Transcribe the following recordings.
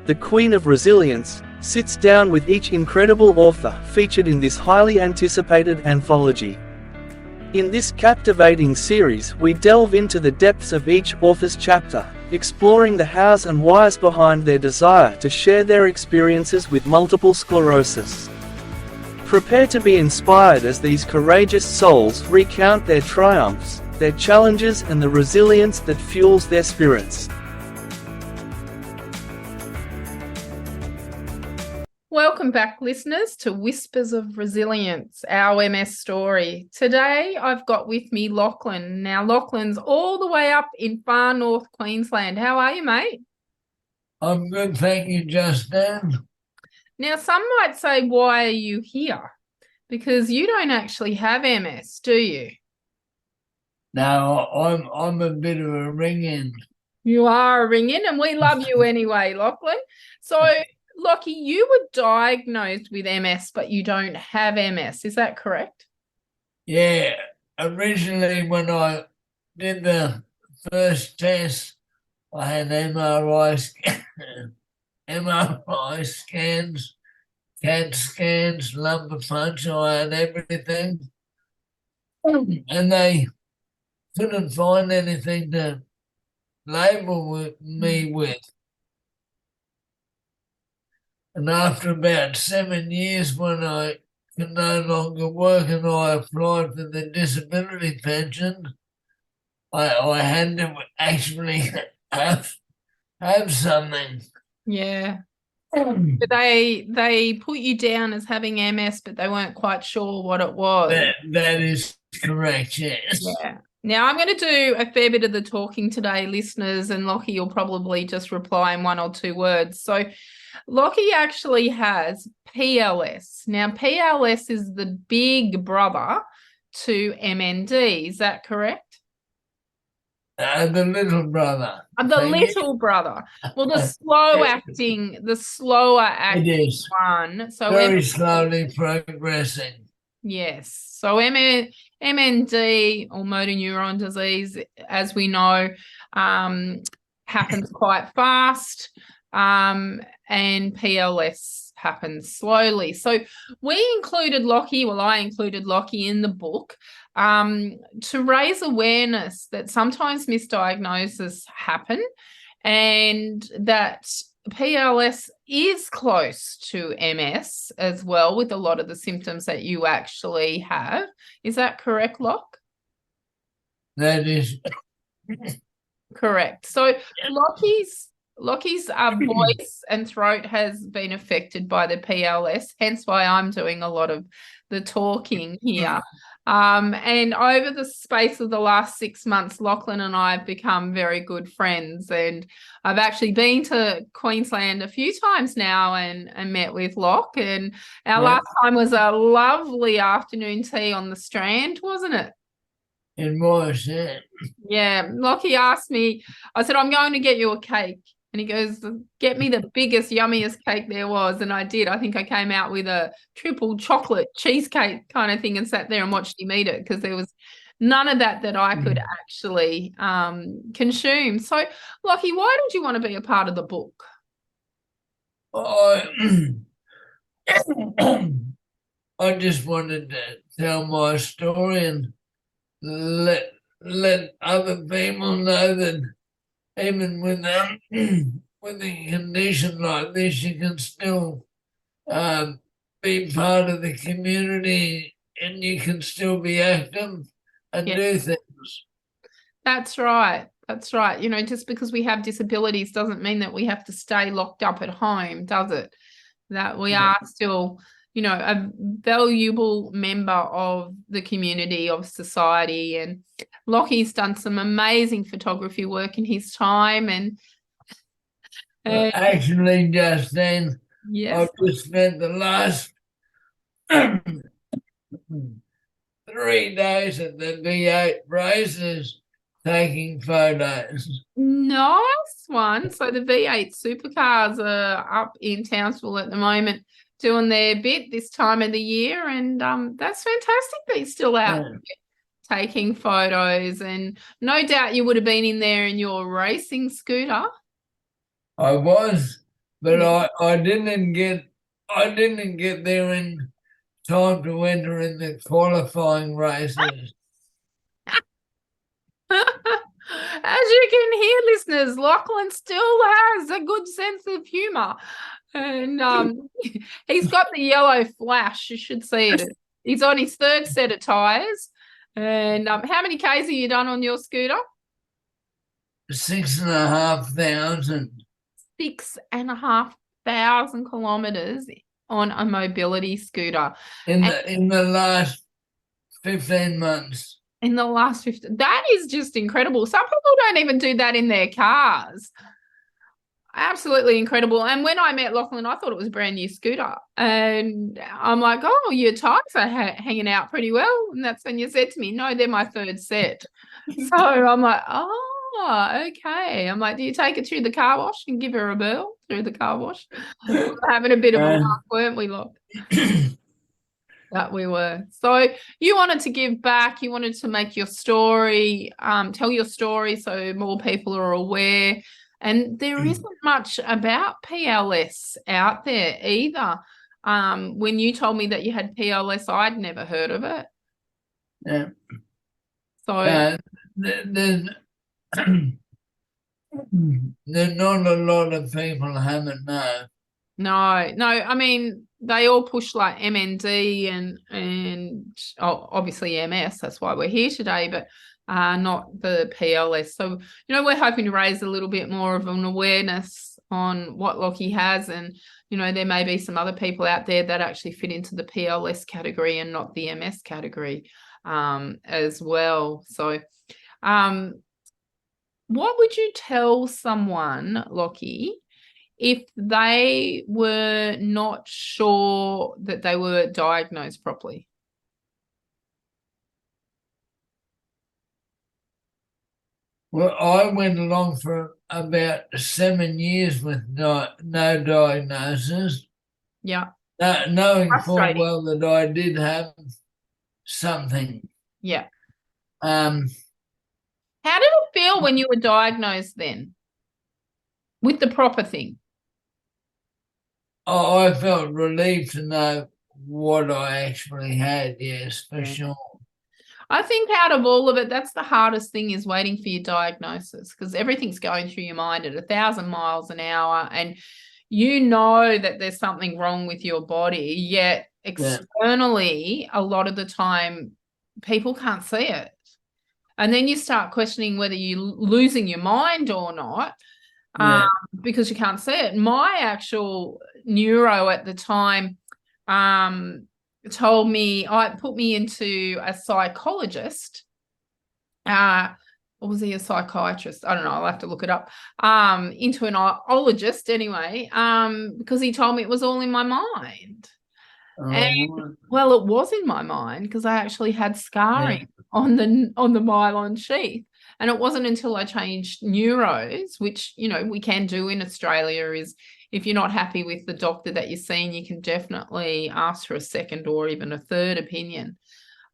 the Queen of Resilience, sits down with each incredible author featured in this highly anticipated anthology. In this captivating series, we delve into the depths of each author's chapter, exploring the hows and whys behind their desire to share their experiences with multiple sclerosis. Prepare to be inspired as these courageous souls recount their triumphs, their challenges, and the resilience that fuels their spirits. Welcome back, listeners, to Whispers of Resilience, our MS story. Today, I've got with me Lachlan. Now, Lachlan's all the way up in far north Queensland. How are you, mate? I'm good, thank you, Justin. Now, some might say, why are you here? Because you don't actually have MS, do you? No, I'm a bit of a ring-in. You are a ring-in, and we love you anyway, Lachlan. So, Lockie, you were diagnosed with MS, but you don't have MS. Is that correct? Yeah, originally when I did the first test, I had MRI scans, CAT scans, lumbar puncture, I had everything. And they couldn't find anything to label me with. And after about 7 years, when I could no longer work and I applied for the disability pension, I had to actually have something. Yeah. But they put you down as having MS, but they weren't quite sure what it was. That is correct, yes. Yeah. Now, I'm going to do a fair bit of the talking today, listeners, and Lockie will probably just reply in one or two words. So, Lockie actually has PLS. Now, PLS is the big brother to MND. Is that correct? The little brother. The little brother. Well, the slower acting one. So very slowly progressing. Yes. So MND, or motor neuron disease, as we know, happens quite fast, and PLS happens slowly. So we included Lockie, I included Lockie in the book to raise awareness that sometimes misdiagnoses happen and that PLS is close to MS as well, with a lot of the symptoms that you actually have. Is that correct, Lock? That is correct. So Lockie's voice and throat has been affected by the PLS, hence why I'm doing a lot of the talking here. And over the space of the last 6 months, Lachlan and I have become very good friends. And I've actually been to Queensland a few times now and met with Loch. And our last time was a lovely afternoon tea on the Strand, wasn't it? It was, yeah. Yeah. Lockie asked me, I said, I'm going to get you a cake. And he goes, get me the biggest, yummiest cake there was. And I did. I think I came out with a triple chocolate cheesecake kind of thing and sat there and watched him eat it because there was none of that I could actually consume. So, Lockie, why did you want to be a part of the book? I just wanted to tell my story and let other people know that even with a condition like this, you can still be part of the community and you can still be active and do things. That's right. That's right. You know, just because we have disabilities doesn't mean that we have to stay locked up at home, does it? That we are still, you know, a valuable member of the community, of society. And Lockie's done some amazing photography work in his time. And actually, just then, I've just spent the last 3 days at the V8 races taking photos. Nice one. So the V8 supercars are up in Townsville at the moment doing their bit this time of the year, and that's fantastic that you're still out taking photos. And no doubt you would have been in there in your racing scooter. I was. but Yeah. I didn't get there in time to enter in the qualifying races. As you can hear, listeners, Lachlan still has a good sense of humor. And he's got the yellow flash. You should see it. He's on his third set of tires. And how many Ks have you done on your scooter? 6,500. 6,500 kilometers on a mobility scooter. In the last 15 months. In the last 15, that is just incredible. Some people don't even do that in their cars. Absolutely incredible. And when I met Lachlan, I thought it was a brand new scooter. And I'm like, oh, your tires are hanging out pretty well. And that's when you said to me, no, they're my third set. So I'm like, oh, okay. I'm like, do you take it through the car wash and give her a burl through the car wash? We're having a bit of a laugh, weren't we, Loch? That we were. So you wanted to give back. You wanted to make your story, tell your story so more people are aware. And there isn't much about PLS out there either. When you told me that you had PLS, I'd never heard of it. Yeah. So there's not a lot of people haven't know. no. I mean, they all push like MND and obviously MS. That's why we're here today, but not the PLS. So, we're hoping to raise a little bit more of an awareness on what Lockie has. And, there may be some other people out there that actually fit into the PLS category and not the MS category as well. So, what would you tell someone, Lockie, if they were not sure that they were diagnosed properly? Well, I went along for about 7 years with no diagnosis. Yeah. Knowing full Frustrating. well that I did have something. Yeah. How did it feel when you were diagnosed then with the proper thing? I felt relieved to know what I actually had, yes, for sure. I think out of all of it, that's the hardest thing, is waiting for your diagnosis, because everything's going through your mind at 1,000 miles an hour, and that there's something wrong with your body, yet externally, a lot of the time, people can't see it. And then you start questioning whether you're losing your mind or not, because you can't see it. My actual neuro at the time put me into a psychologist. Or was he a psychiatrist? I don't know. I'll have to look it up. Into an ologist anyway, because he told me it was all in my mind. And, well, it was in my mind because I actually had scarring on the myelin sheath. And it wasn't until I changed neuros, which, we can do in Australia, is if you're not happy with the doctor that you're seeing, you can definitely ask for a second or even a third opinion.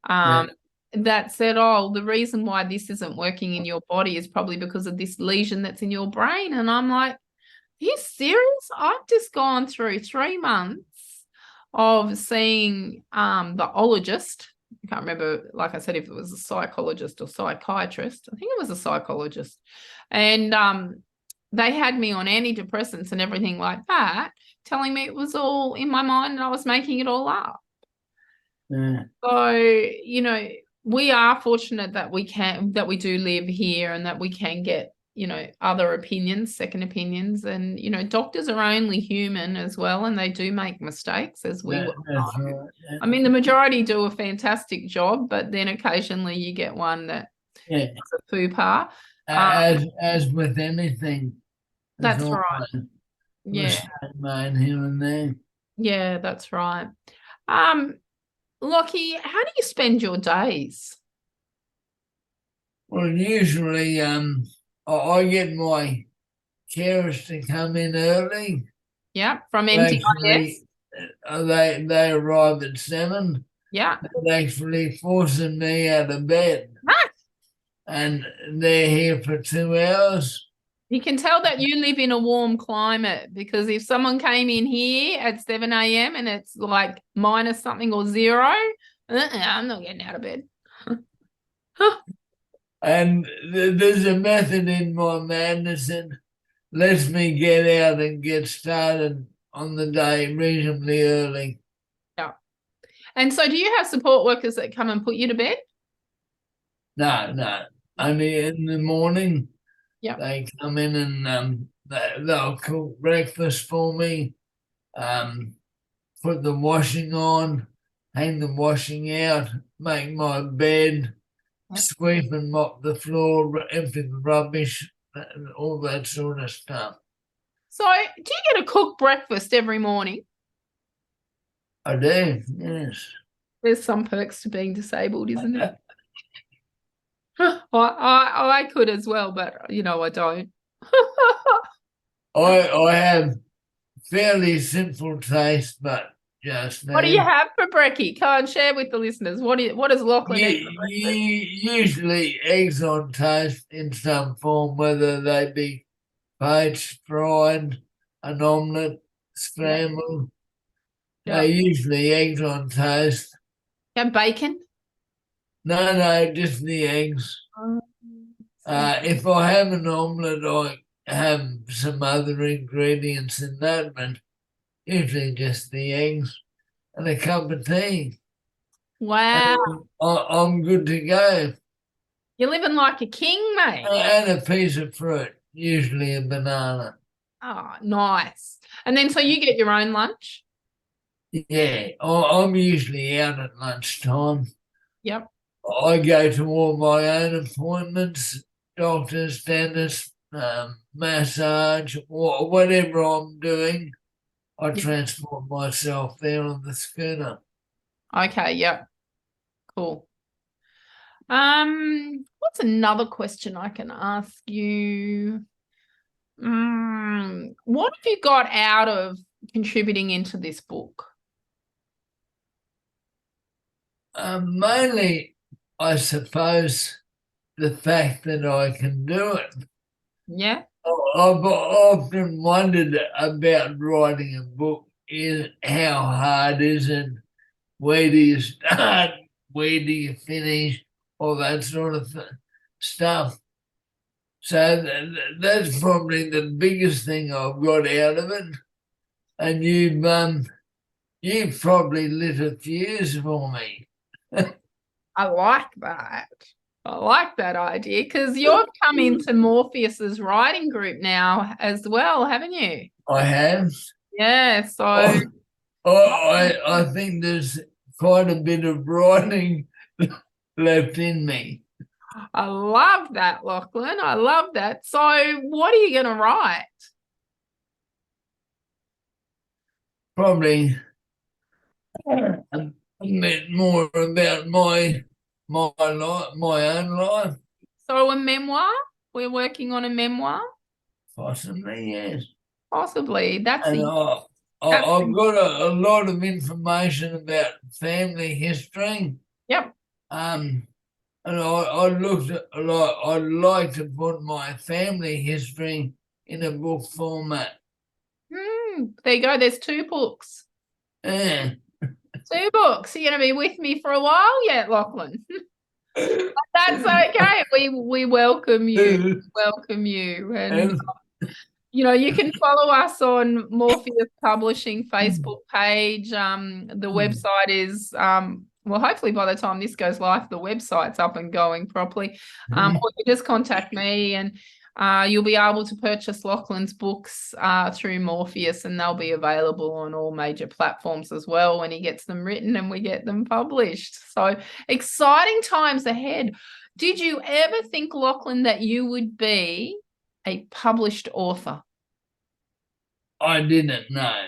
That said, the reason why this isn't working in your body is probably because of this lesion that's in your brain. And I'm like, are you serious? I've just gone through 3 months of seeing the ologist. I can't remember, like I said, if it was a psychologist or psychiatrist. I think it was a psychologist. And they had me on antidepressants and everything like that, telling me it was all in my mind and I was making it all up. So, we are fortunate that we do live here and that we can get, other opinions, second opinions. And, doctors are only human as well, and they do make mistakes, as we will know. Right. I mean, the majority do a fantastic job, but then occasionally you get one that is a faux pas. As with anything. That's right. Yeah. Mine here and there. Yeah, that's right. Lockie, how do you spend your days? Well, usually I get my carers to come in early. Yeah, from NTIS. They arrive at 7. Yeah. They're actually forcing me out of bed. Right. And they're here for 2 hours. You can tell that you live in a warm climate, because if someone came in here at 7 a.m. and it's like minus something or zero, I'm not getting out of bed. And there's a method in my madness that lets me get out and get started on the day reasonably early. Yeah. And so do you have support workers that come and put you to bed? No. Only in the morning. Yep. They come in and they'll cook breakfast for me, put the washing on, hang the washing out, make my bed, sweep and mop the floor, empty the rubbish, and all that sort of stuff. So do you get a cooked breakfast every morning? I do, yes. There's some perks to being disabled, isn't it? I could as well, but I don't. I have fairly simple taste, but just What do you have for brekkie? Come on, share with the listeners. What does Lachlan eat for breakfast? Usually eggs on toast in some form, whether they be poached, fried, an omelette, scrambled. Yeah. Usually eggs on toast. And bacon? No, just the eggs. If I have an omelette, I have some other ingredients in that, but usually just the eggs and a cup of tea. Wow. I'm good to go. You're living like a king, mate. And a piece of fruit, usually a banana. Oh, nice. And then so you get your own lunch? Yeah, I'm usually out at lunchtime. Yep. I go to all my own appointments, doctors, dentists, massage, or whatever I'm doing. I transport myself there on the scooter. Okay, yep. Cool. What's another question I can ask you? What have you got out of contributing into this book? Mainly, I suppose, the fact that I can do it. Yeah. I've often wondered about writing a book. Is how hard is it? Where do you start? Where do you finish? All that sort of stuff. So that's probably the biggest thing I've got out of it. And you've probably lit a fuse for me. I like that. I like that idea, because you've come into Morpheus's writing group now as well, haven't you? I have. Yeah, so I think there's quite a bit of writing left in me. I love that, Lachlan. I love that. So what are you going to write? Probably a bit more about my life, my own life. So a memoir? We're working on a memoir? Possibly, yes. Possibly. That's And the I've got a lot of information about family history. Yep. And I looked at I'd like to put my family history in a book format. There you go. There's 2 books. Yeah. 2 books. You're going to be with me for a while yet, Lachlan? That's okay. We welcome you. Welcome you. And you can follow us on Morpheus Publishing Facebook page. The website is well, hopefully by the time this goes live, the website's up and going properly. Or you just contact me, and you'll be able to purchase Lachlan's books through Morpheus, and they'll be available on all major platforms as well when he gets them written and we get them published. So exciting times ahead. Did you ever think, Lachlan, that you would be a published author? I didn't know.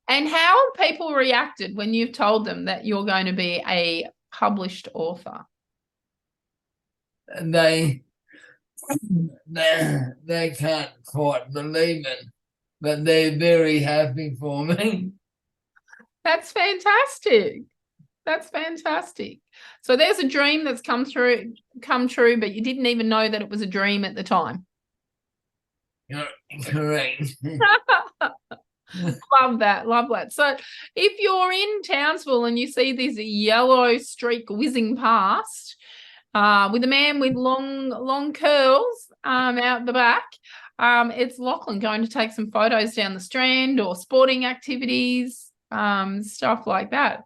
And how have people reacted when you've told them that you're going to be a published author? They can't quite believe it, but they're very happy for me. That's fantastic. That's fantastic. So there's a dream that's come true, but you didn't even know that it was a dream at the time. You're correct. Love that. Love that. So if you're in Townsville and you see this yellow streak whizzing past with a man with long curls out the back, it's Lachlan going to take some photos down the Strand or sporting activities, stuff like that.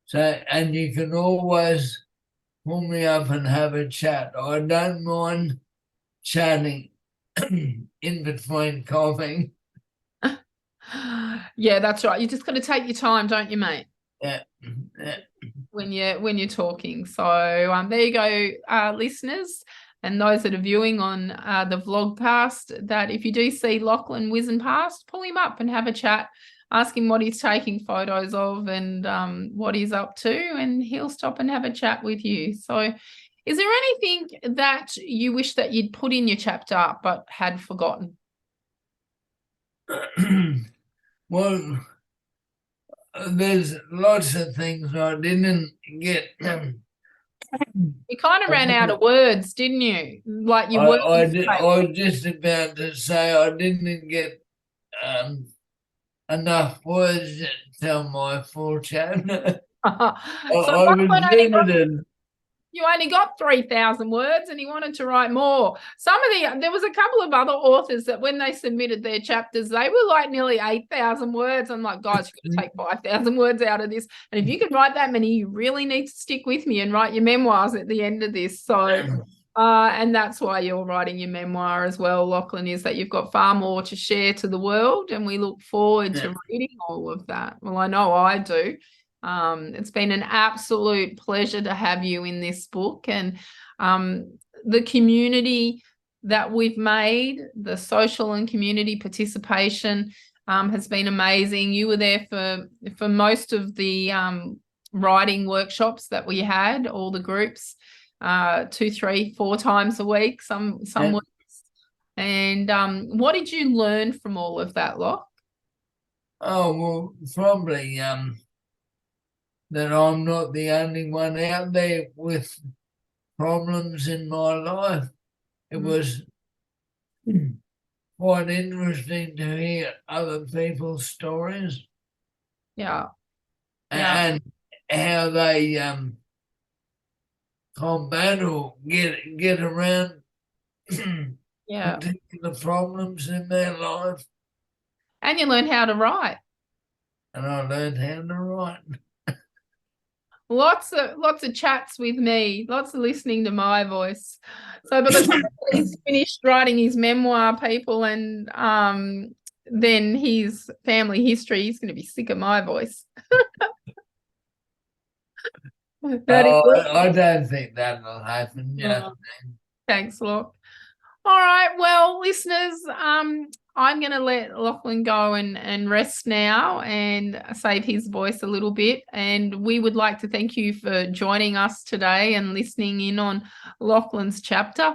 So, and you can always pull me up and have a chat. I don't mind chatting in between coughing. Yeah, that's right. You just got to take your time, don't you, mate? Yeah. When you're talking. So there you go, listeners, and those that are viewing on the vlog past, that if you do see Lachlan whizzing past, pull him up and have a chat. Ask him what he's taking photos of and what he's up to, and he'll stop and have a chat with you. So is there anything that you wish that you'd put in your chapter but had forgotten? Well, there's lots of things I didn't get. You kind of ran out of words, didn't you? Like you were. I was just about to say I didn't get enough words to tell my full chapter. So I was limited. You only got 3,000 words and he wanted to write more. There was a couple of other authors that when they submitted their chapters, they were like nearly 8,000 words. I'm like, guys, you've got to take 5,000 words out of this. And if you can write that many, you really need to stick with me and write your memoirs at the end of this. So, and that's why you're writing your memoir as well, Lachlan, is that you've got far more to share to the world. And we look forward to reading all of that. Well, I know I do. It's been an absolute pleasure to have you in this book, and the community that we've made, the social and community participation has been amazing. You were there for most of the writing workshops that we had, all the groups, 2, 3, 4 times a week, some weeks. And what did you learn from all of that, Locke? Oh, well, probably that I'm not the only one out there with problems in my life. It was quite interesting to hear other people's stories. Yeah. And how they combat or get around particular problems in their life. And you learn how to write. And I learned how to write. Lots of chats with me, lots of listening to my voice. So by the time he's finished writing his memoir, people, and then his family history, he's going to be sick of my voice. I don't think that will happen. Yeah. Thanks, Locke. All right, well, listeners, I'm going to let Lachlan go and rest now and save his voice a little bit. And we would like to thank you for joining us today and listening in on Lachlan's chapter.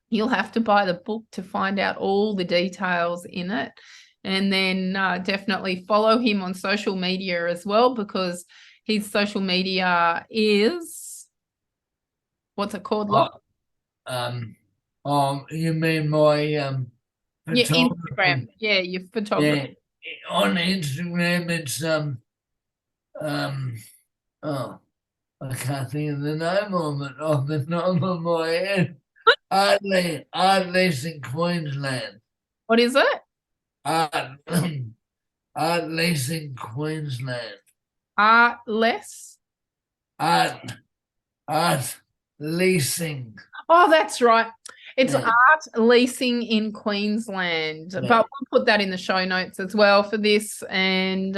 You'll have to buy the book to find out all the details in it. And then definitely follow him on social media as well, because his social media is, what's it called, Lachlan? You mean my Instagram. Yeah, your photography. Yeah. On Instagram, it's I can't think of the name of it off the top of my head. Art Leasing Queensland. What is it? Art Leasing Queensland. Art Leasing. Oh, that's right. It's Art Leasing in Queensland. But we'll put that in the show notes as well for this. And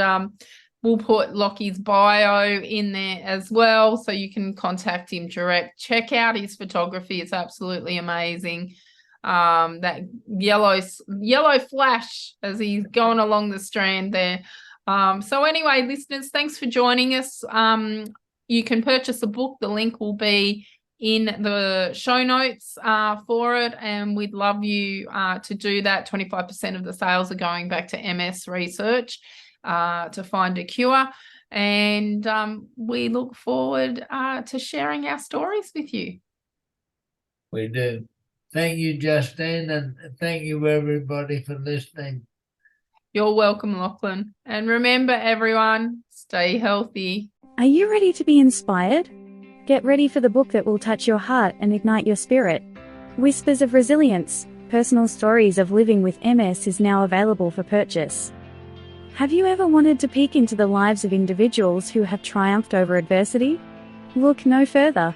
we'll put Lockie's bio in there as well, so you can contact him direct. Check out his photography. It's absolutely amazing. That yellow flash as he's going along the Strand there. So anyway, listeners, thanks for joining us. You can purchase a book. The link will be in the show notes for it, and we'd love you to do that. 25% of the sales are going back to MS research to find a cure, and we look forward to sharing our stories with you. We do. Thank you, Justine, and thank you, everybody, for listening. You're welcome, Lachlan. And remember, everyone, stay healthy. Are you ready to be inspired? Get ready for the book that will touch your heart and ignite your spirit. Whispers of Resilience, Personal Stories of Living with MS is now available for purchase. Have you ever wanted to peek into the lives of individuals who have triumphed over adversity? Look no further.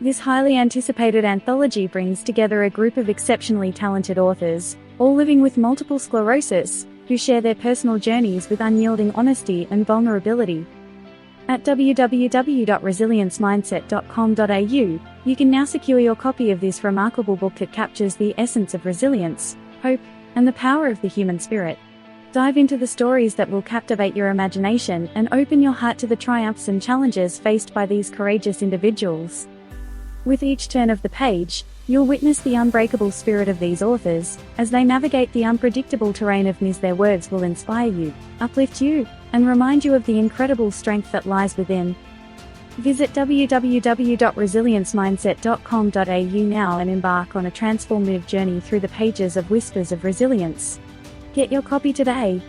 This highly anticipated anthology brings together a group of exceptionally talented authors, all living with multiple sclerosis, who share their personal journeys with unyielding honesty and vulnerability. At www.resiliencemindset.com.au, you can now secure your copy of this remarkable book that captures the essence of resilience, hope, and the power of the human spirit. Dive into the stories that will captivate your imagination and open your heart to the triumphs and challenges faced by these courageous individuals. With each turn of the page, you'll witness the unbreakable spirit of these authors, as they navigate the unpredictable terrain of MS. Their words will inspire you, uplift you, and remind you of the incredible strength that lies within. Visit www.resiliencemindset.com.au now and embark on a transformative journey through the pages of Whispers of Resilience. Get your copy today.